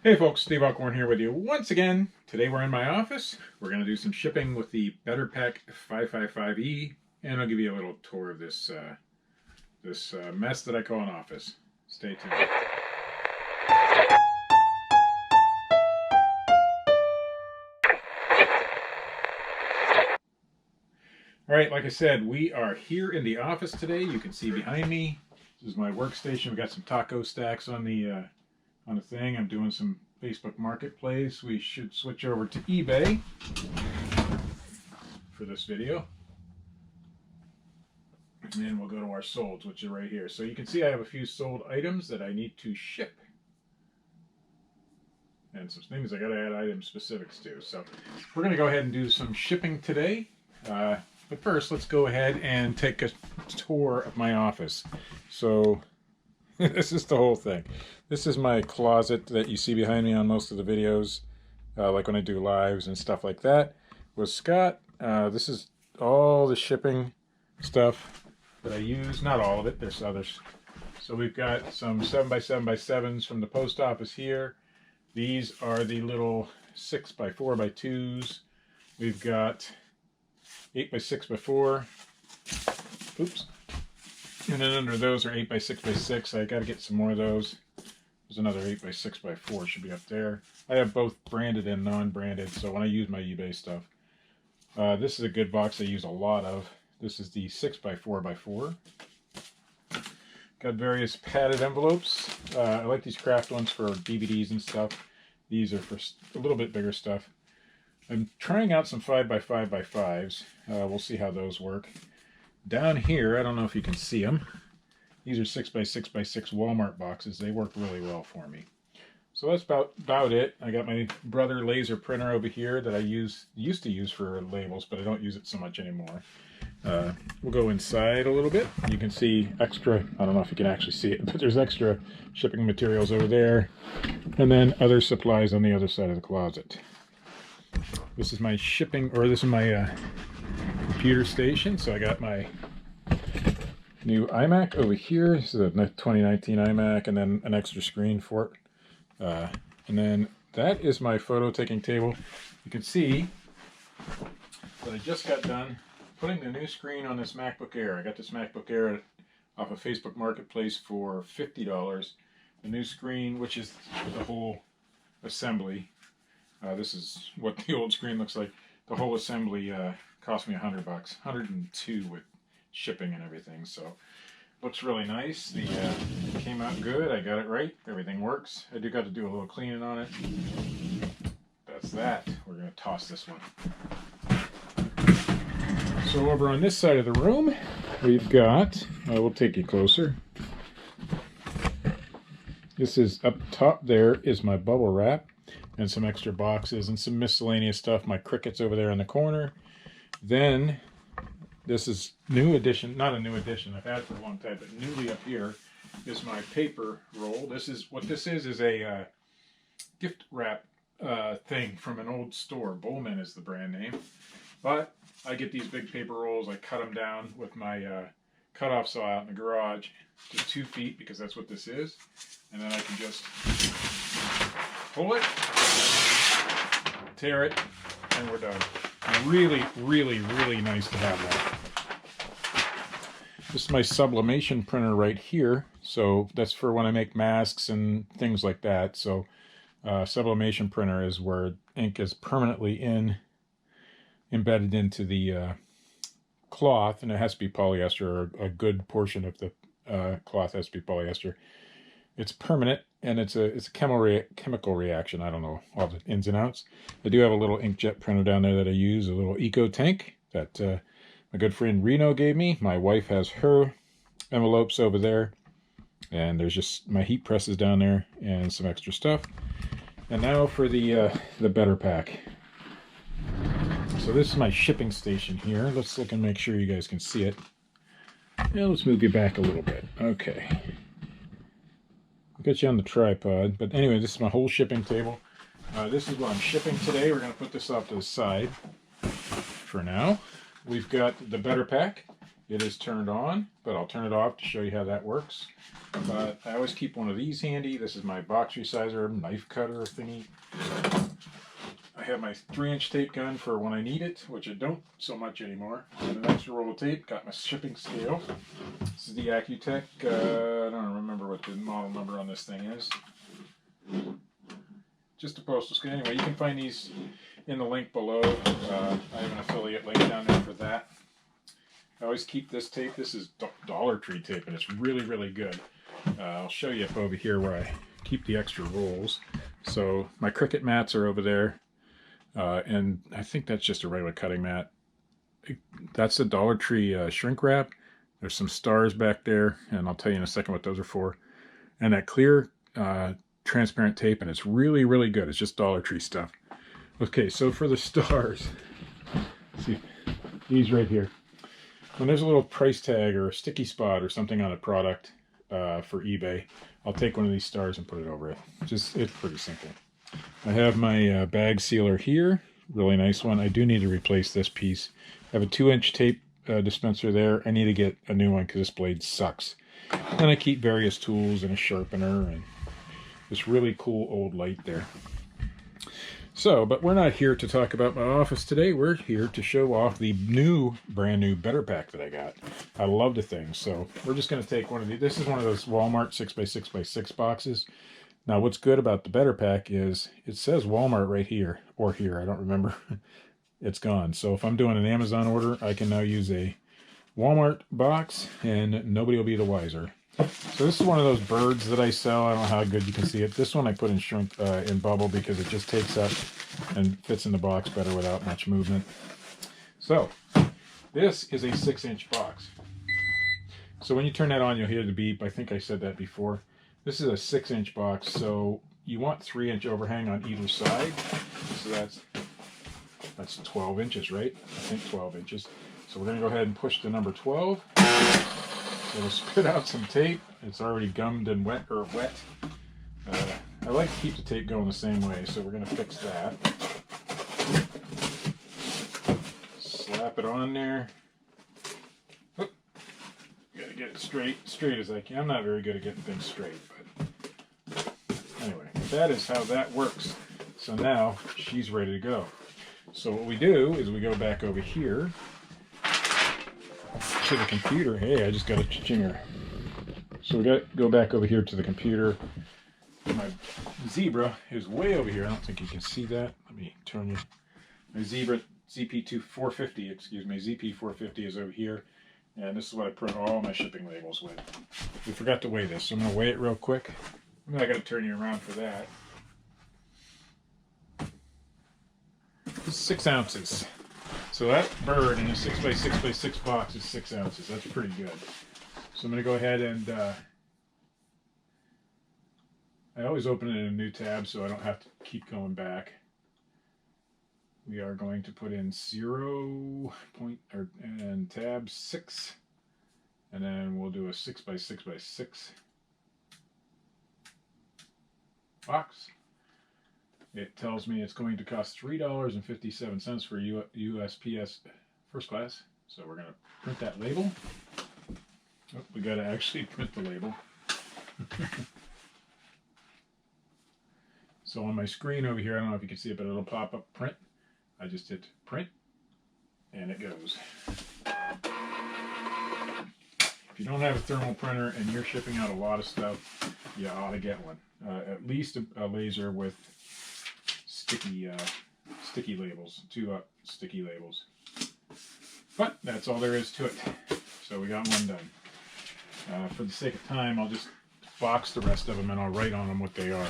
Hey folks, Steve Alcorn here with you once again. Today we're in my office. We're going to do some shipping with the BetterPack 555E, and I'll give you a little tour of this mess that I call an office. Stay tuned. All right, like I said, we are here in the office today. You can see behind me, this is my workstation. We got some taco stacks on the thing. I'm doing some Facebook Marketplace. We should switch over to eBay for this video. And then we'll go to our solds, which are right here. So you can see I have a few sold items that I need to ship. And some things I got to add item specifics to. So we're going to go ahead and do some shipping today. But first, let's go ahead and take a tour of my office. So this is the whole thing. This is my closet that you see behind me on most of the videos, like when I do lives and stuff like that. With Scott, this is all the shipping stuff that I use. Not all of it, there's others. So we've got some 7x7x7s from the post office here. These are the little 6x4x2s. We've got 8x6x4. Oops. And then under those are 8x6x6. I got to get some more of those. There's another 8x6x4 should be up there. I have both branded and non-branded, so when I use my eBay stuff. This is a good box I use a lot of. This is the 6x4x4. Got various padded envelopes. I like these craft ones for DVDs and stuff. These are for a little bit bigger stuff. I'm trying out some 5x5x5s. We'll see how those work. Down here, I don't know if you can see them. These are 6x6x6 Walmart boxes. They work really well for me. So that's about it. I got my brother laser printer over here that I used to use for labels, but I don't use it so much anymore. We'll go inside a little bit. You can see extra, I don't know if you can actually see it, but there's extra shipping materials over there. And then other supplies on the other side of the closet. This is my this is my computer station. So I got my new iMac over here. This is a 2019 iMac, and then an extra screen for it. And then that is my photo taking table. You can see that I just got done putting the new screen on this MacBook Air. I got this MacBook Air off of Facebook Marketplace for $50. The new screen, which is the whole assembly. This is what the old screen looks like. The whole assembly cost me $100, $102 with shipping and everything. So looks really nice. It came out good. I got it right. Everything works. I do got to do a little cleaning on it. That's that. We're going to toss this one. So over on this side of the room, we've got, we'll take you closer. This is up top there is my bubble wrap and some extra boxes and some miscellaneous stuff. My Cricket's over there in the corner. Then this is new edition, not a new edition, I've had it for a long time, but newly up here is my paper roll. This is a gift wrap thing from an old store. Bowman is the brand name. But I get these big paper rolls, I cut them down with my cut-off saw out in the garage to 2 feet, because that's what this is. And then I can just pull it, tear it, and we're done. Really, really, really nice to have that. This is my Sublimation Printer right here. So that's for when I make masks and things like that. So Sublimation Printer is where ink is permanently embedded into the cloth, and it has to be polyester, or a good portion of the cloth has to be polyester. It's permanent, and it's a chemical reaction. I don't know all the ins and outs. I do have a little inkjet printer down there that I use, a little Eco Tank that my good friend Reno gave me. My wife has her envelopes over there, and there's just my heat presses down there and some extra stuff. And now for the BetterPack. So this is my shipping station here. Let's look and make sure you guys can see it. Yeah, let's move you back a little bit. Okay. I'll get you on the tripod. But anyway, this is my whole shipping table. This is what I'm shipping today. We're going to put this off to the side for now. We've got the BetterPack. It is turned on, but I'll turn it off to show you how that works. but I always keep one of these handy. This is my box resizer knife cutter thingy. I have my 3-inch tape gun for when I need it, which I don't so much anymore. And an extra roll of tape. Got my shipping scale. This is the Accutech. I don't remember what the model number on this thing is. Just a postal scale. Anyway, you can find these in the link below. I have an affiliate link down there for that. I always keep this tape. This is Dollar Tree tape, and it's really, really good. I'll show you up over here where I keep the extra rolls. So my Cricut mats are over there. And I think that's just a regular cutting mat. That's the Dollar Tree shrink wrap. There's some stars back there, and I'll tell you in a second what those are for. And that clear transparent tape, and it's really, really good. It's just Dollar Tree stuff. Okay, so for the stars, see these right here. When there's a little price tag or a sticky spot or something on a product for eBay, I'll take one of these stars and put it over it. It's pretty simple. I have my bag sealer here, really nice one. I do need to replace this piece. I have a 2-inch tape dispenser there. I need to get a new one because this blade sucks. And I keep various tools and a sharpener and this really cool old light there. So, but we're not here to talk about my office today. We're here to show off the brand new Better Pack that I got. I love the thing. So we're just going to take one of these. This is one of those Walmart 6x6x6 boxes. Now, what's good about the Better Pack is it says Walmart right here, or here, I don't remember. It's gone. So if I'm doing an Amazon order, I can now use a Walmart box, and nobody will be the wiser. So this is one of those birds that I sell. I don't know how good you can see it. This one I put in shrink, in bubble because it just takes up and fits in the box better without much movement. So this is a 6-inch box. So when you turn that on, you'll hear the beep. I think I said that before. This is a 6-inch box, so you want 3-inch overhang on either side. So that's 12 inches, right? I think 12 inches. So we're going to go ahead and push the number 12. It'll spit out some tape. It's already gummed and wet. I like to keep the tape going the same way, so we're going to fix that. Slap it on there. Oop. Gotta get it straight as I can. I'm not very good at getting things straight, but anyway, that is how that works. So now she's ready to go. So what we do is we go back over here to the computer. Hey, I just got a chinger. So we got to go back over here to the computer. My zebra is way over here. I don't think you can see that. Let me turn you. My zebra ZP450, excuse me, ZP450 is over here. And this is what I print all my shipping labels with. We forgot to weigh this, so I'm going to weigh it real quick. I got to turn you around for that. This is 6 ounces. So that bird in a 6x6x6 box is 6 ounces. That's pretty good. So I'm going to go ahead and I always open it in a new tab so I don't have to keep going back. We are going to put in and tab 6, and then we'll do a 6x6x6 box. It tells me it's going to cost $3.57 for USPS first class. So we're going to print that label. Oh, we got to actually print the label. So on my screen over here, I don't know if you can see it, but it'll pop up print. I just hit print, and it goes. If you don't have a thermal printer and you're shipping out a lot of stuff, you ought to get one. At least a laser with sticky labels, 2 sticky labels. But that's all there is to it. So we got one done. For the sake of time, I'll just box the rest of them and I'll write on them what they are.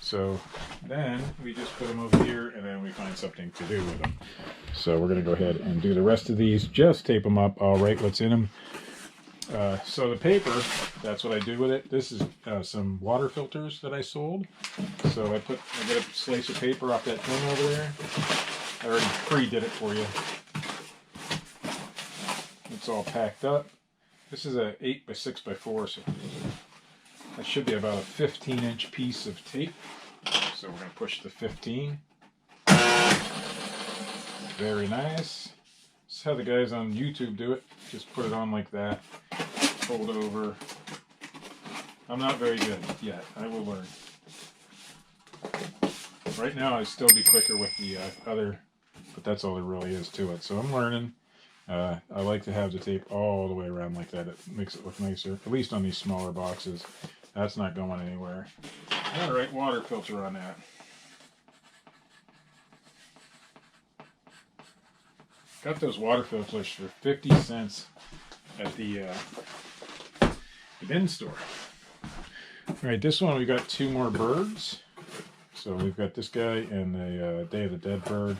So then we just put them over here and then we find something to do with them. So we're going to go ahead and do the rest of these. Just tape them up. I'll write what's in them. So the paper, that's what I do with it. This is some water filters that I sold. So I get a slice of paper off that thing over there. I already pre-did it for you. It's all packed up. This is a 8x6x4, so that should be about a 15-inch piece of tape. So we're going to push the 15. Very nice. This is how the guys on YouTube do it. Just put it on like that. Fold over. I'm not very good yet. I will learn. Right now, I'd still be quicker with the other, but that's all there really is to it. So I'm learning. I like to have the tape all the way around like that. It makes it look nicer, at least on these smaller boxes. That's not going anywhere. All right, water filter on that. Got those water filters for 50 cents at the bin store. All right, this one we got 2 more birds. So we've got this guy and the Day of the Dead bird.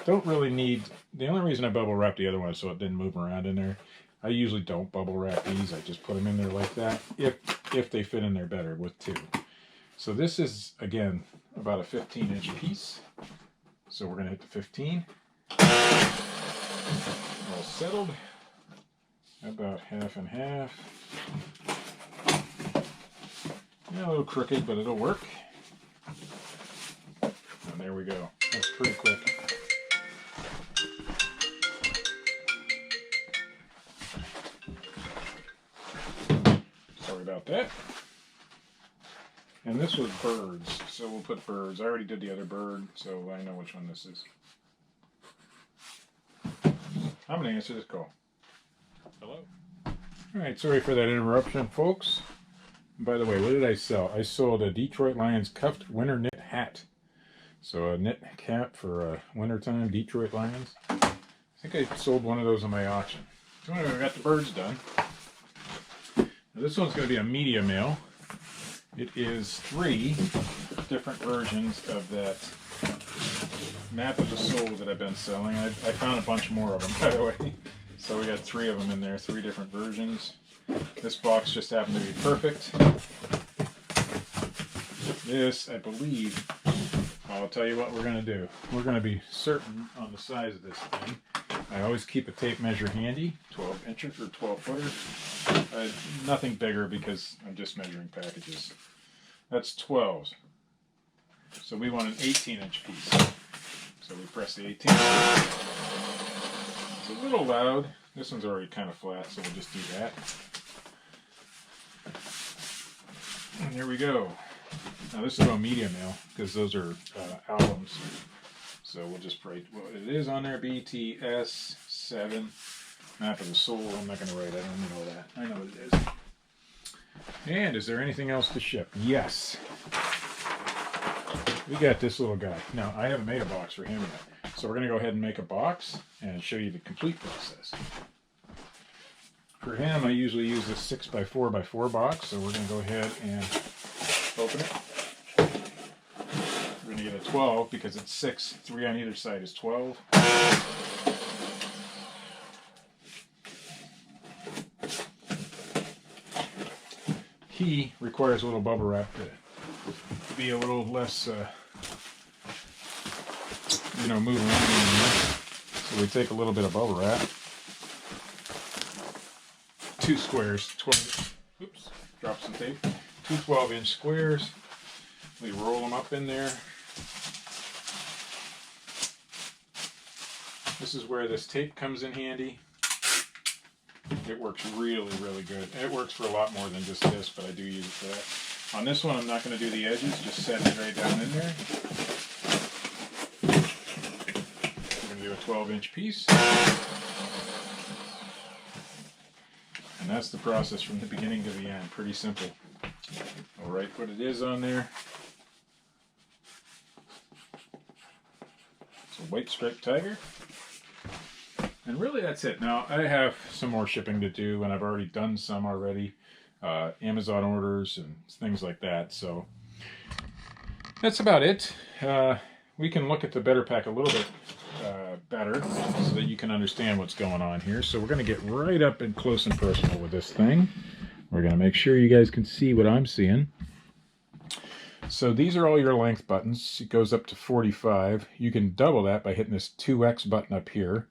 Don't really need, the only reason I bubble wrapped the other one is so it didn't move around in there. I usually don't bubble wrap these, I just put them in there like that, if they fit in there better with 2. So this is, again, about a 15-inch piece. So we're gonna hit the 15. All settled. About half and half. Yeah, a little crooked, but it'll work. And there we go. That's pretty quick. Sorry about that. And this was birds, so we'll put birds. I already did the other bird, so I know which one this is. I'm going to answer this call. Hello? Alright, sorry for that interruption, folks. By the way, what did I sell? I sold a Detroit Lions cuffed winter knit hat. So a knit cap for wintertime, Detroit Lions. I think I sold one of those on my auction. So anyway, we got the birds done. Now this one's going to be a media mail. It is 3 different versions of that Map of the Soul that I've been selling. I found a bunch more of them, by the way. So we got 3 of them in there, 3 different versions. This box just happened to be perfect. This, I believe, I'll tell you what we're going to do. We're going to be certain on the size of this thing. I always keep a tape measure handy, 12 inches or 12 footer. Nothing bigger because I'm just measuring packages. That's 12. So we want an 18-inch piece. So we press the 18. It's a little loud. This one's already kind of flat, so we'll just do that. And here we go. Now this is on media mail because those are albums. So we'll just write what it is on there. BTS 7 Map of the Soul. I'm not going to write. I don't know that. I know what it is. And is there anything else to ship? Yes. We got this little guy. Now I haven't made a box for him yet. So we're going to go ahead and make a box and show you the complete process. For him, I usually use this 6x4x4 box. So we're going to go ahead and open it. We're going to get a 12 because it's 6. 3 on either side is 12. He requires a little bubble wrap to be a little less, move around in there. So we take a little bit of bubble wrap. 2 squares, 12, oops, drop some tape. 2 12-inch squares. We roll them up in there. This is where this tape comes in handy. It works really, really good. It works for a lot more than just this, but I do use it for that. On this one, I'm not going to do the edges, just set it right down in there. We're going to do a 12-inch piece. And that's the process from the beginning to the end. Pretty simple. I'll write what it is on there. It's a white striped tiger. And really that's it. Now I have some more shipping to do, and I've already done some already. Amazon orders and things like that. So that's about it. We can look at the Better Pack a little bit better so that you can understand what's going on here. So we're going to get right up and close and personal with this thing. We're going to make sure you guys can see what I'm seeing. So these are all your length buttons. It goes up to 45. You can double that by hitting this 2X button up here.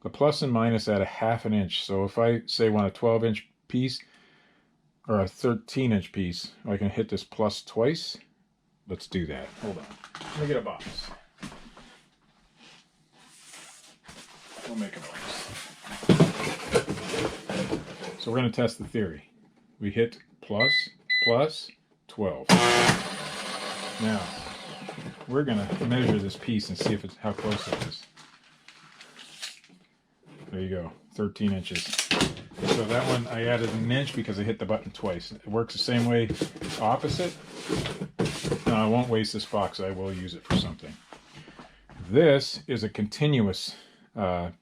The plus and minus at a 1/2 inch. So if I say want a 12-inch piece or a 13-inch piece, I can hit this plus twice. Let's do that. Hold on. Let me get a box. We'll make a box. So we're going to test the theory. We hit plus, plus 12. Now, we're going to measure this piece and see if it's how close it is. There you go, 13 inches. So that one I added an inch because I hit the button twice. It works the same way opposite. Now, I won't waste this box. I will use it for something. This is a continuous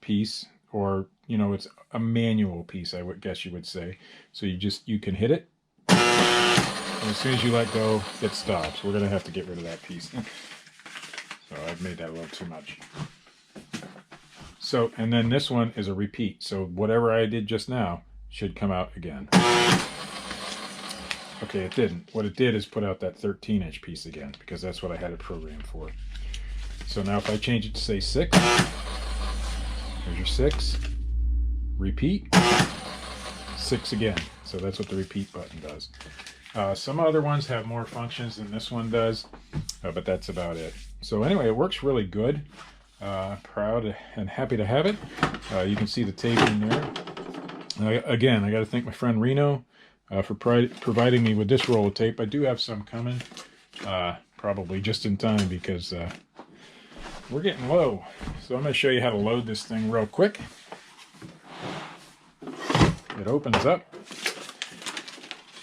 piece, or you know, it's a manual piece, I would guess you would say. So you can hit it, and as soon as you let go, it stops. We're going to have to get rid of that piece. So I've made that a little too much. So, and then this one is a repeat. So whatever I did just now should come out again. Okay, it didn't. What it did is put out that 13-inch piece again, because that's what I had it programmed for. So now if I change it to say 6, there's your 6, repeat, 6 again. So that's what the repeat button does. Some other ones have more functions than this one does, but that's about it. So anyway, it works really good. Proud and happy to have it. You can see the tape in there. Again, I got to thank my friend Reno for providing me with this roll of tape. I do have some coming, probably just in time, because we're getting low. So I'm going to show you how to load this thing real quick. It opens up.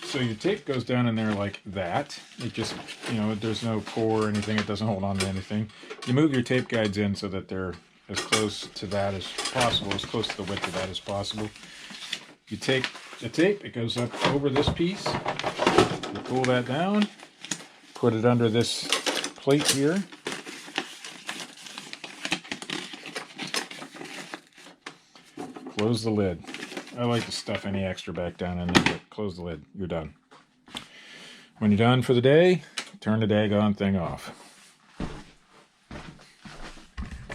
So your tape goes down in there like that. It just, you know, there's no pour or anything. It doesn't hold on to anything. You move your tape guides in so that they're as close to that as possible, as close to the width of that as possible. You take the tape, it goes up over this piece. You pull that down, put it under this plate here. Close the lid. I like to stuff any extra back down in there, but close the lid. You're done. When you're done for the day, turn the daggone thing off.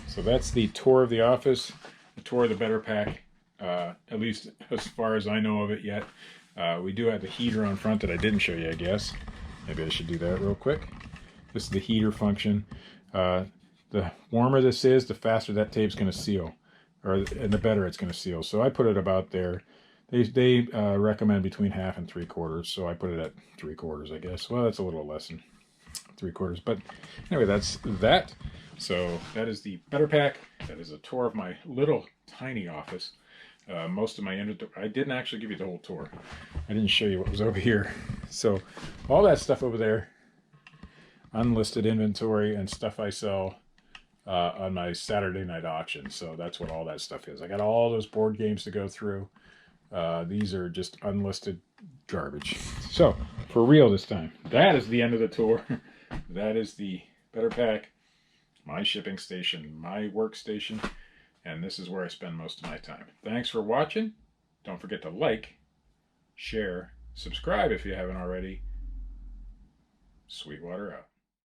So that's the tour of the office, the tour of the Better Pack, at least as far as I know of it yet. We do have the heater on front that I didn't show you, I guess. Maybe I should do that real quick. This is the heater function. The warmer this is, the faster that tape's going to seal. And the better it's going to seal. So I put it about there. They recommend between 1/2 and 3/4, so I put it at 3/4, I guess. Well, that's a little less than 3/4, but anyway, that's that. So that is the Better Pack. That is a tour of my little tiny office. Most of my inventory, I didn't actually give you the whole tour. I didn't show you what was over here. So all that stuff over there, unlisted inventory and stuff I sell on my Saturday night auction. So that's what all that stuff is. I got all those board games to go through. These are just unlisted garbage. So for real this time, that is the end of the tour. That is the Better Pack, my shipping station, my workstation, and this is where I spend most of my time. Thanks for watching. Don't forget to like, share, subscribe if you haven't already. Sweetwater out.